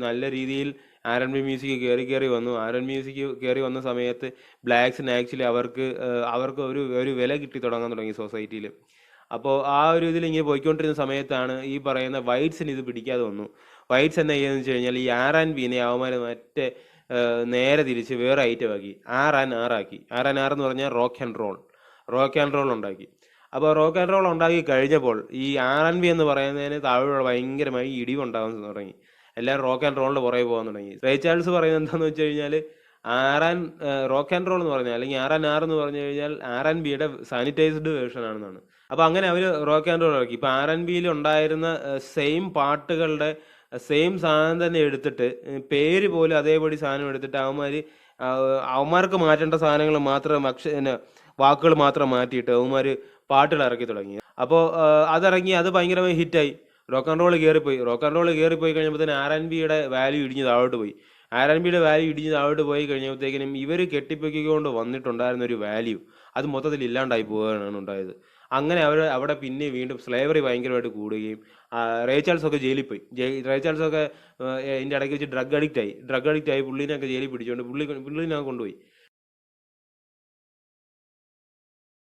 നല്ല രീതിയിൽ ആർ.എൻ.ബി മ്യൂസിക് കയറി വന്നു. ആർ.എൻ.ബി മ്യൂസിക് കയറി വന്ന സമയത്ത് ബ്ലാക്സിന് ആക്ച്വലി അവർക്ക് ഒരു വില കിട്ടി തുടങ്ങി സൊസൈറ്റിയിൽ. അപ്പോൾ ആ ഒരു ഇതിൽ ഇങ്ങനെ പോയിക്കൊണ്ടിരുന്ന സമയത്താണ് ഈ പറയുന്ന വൈറ്റ്സിന് ഇത് പിടിക്കാതെ വന്നു. വൈറ്റ്സ് എന്നാ ചെയ്യുന്നത് വെച്ച് കഴിഞ്ഞാൽ ഈ ആർ.ആൻഡ്.ബിനെ അവന്മാർ മറ്റേ നേരെ തിരിച്ച് വേറെ ഐറ്റം ആക്കി. ആർ ആക്കി. ആർ എന്ന് പറഞ്ഞാൽ റോക്ക് ആൻഡ് റോൾ ഉണ്ടാക്കി. അപ്പോൾ റോക്ക് ആൻഡ് റോൾ ഉണ്ടാക്കി കഴിഞ്ഞപ്പോൾ ഈ ആർ.എൻ.ബി എന്ന് പറയുന്നതിന് താഴെ ഭയങ്കരമായി ഇടിവുണ്ടാകാൻ തുടങ്ങി. എല്ലാവരും റോക്ക് ആൻഡ് റോളിന്റെ പുറകെ പോകാൻ തുടങ്ങി. റേ ചാൾസ് പറയുന്നത് എന്താണെന്ന് വെച്ച് കഴിഞ്ഞാൽ റോക്ക് ആൻഡ് റോൾ എന്ന് പറഞ്ഞാൽ അല്ലെങ്കിൽ ആർ എന്ന് പറഞ്ഞു കഴിഞ്ഞാൽ ആർ.എൻ.ബിയുടെ സാനിറ്റൈസ്ഡ് വേർഷൻ ആണെന്നാണ്. അപ്പൊ അങ്ങനെ അവർ റോക്ക് ആൻഡ് റോൾ ഇറക്കി. ഇപ്പൊ ആർ.എൻ.ബിയിൽ ഉണ്ടായിരുന്ന സെയിം പാട്ടുകളുടെ സെയിം സാധനം തന്നെ എടുത്തിട്ട് പേര് പോലും അതേപടി സാധനം എടുത്തിട്ട് അവന്മാർക്ക് മാറ്റേണ്ട സാധനങ്ങൾ മാത്രം വാക്കുകൾ മാത്രം മാറ്റിയിട്ട് അവന്മാര് പാട്ടുകൾ ഇറക്കി തുടങ്ങി. അപ്പോൾ അതിറങ്ങി, അത് ഭയങ്കരമായി ഹിറ്റായി. റോക്ക് ആൻഡ് റോൾ കയറിപ്പോയി കഴിഞ്ഞപ്പോൾ ആർ.എൻ.ബിയുടെ വാല്യൂ ഇടിഞ്ഞ് താഴോട്ട് പോയി. കഴിഞ്ഞപ്പോഴത്തേക്കിനും ഇവർ കെട്ടിപ്പൊക്കിക്കൊണ്ട് വന്നിട്ടുണ്ടായിരുന്ന ഒരു വാല്യൂ അത് മൊത്തത്തിൽ ഇല്ലാണ്ടായി പോവുകയാണ് ഉണ്ടായത്. അങ്ങനെ അവിടെ പിന്നെ വീണ്ടും സ്ലേവറി ഭയങ്കരമായിട്ട് കൂടുകയും റേ ചാൾസ് ഒക്കെ ജയിലിൽ പോയി. റേ ചാൾസ് ഒക്കെ ഇതിൻ്റെ ഇടയ്ക്ക് വെച്ച് ഡ്രഗ് അഡിക്റ്റ് ആയി. പുള്ളിനെയൊക്കെ ജയിലിൽ പിടിച്ചുകൊണ്ട് പുള്ളിനെ കൊണ്ടുപോയി.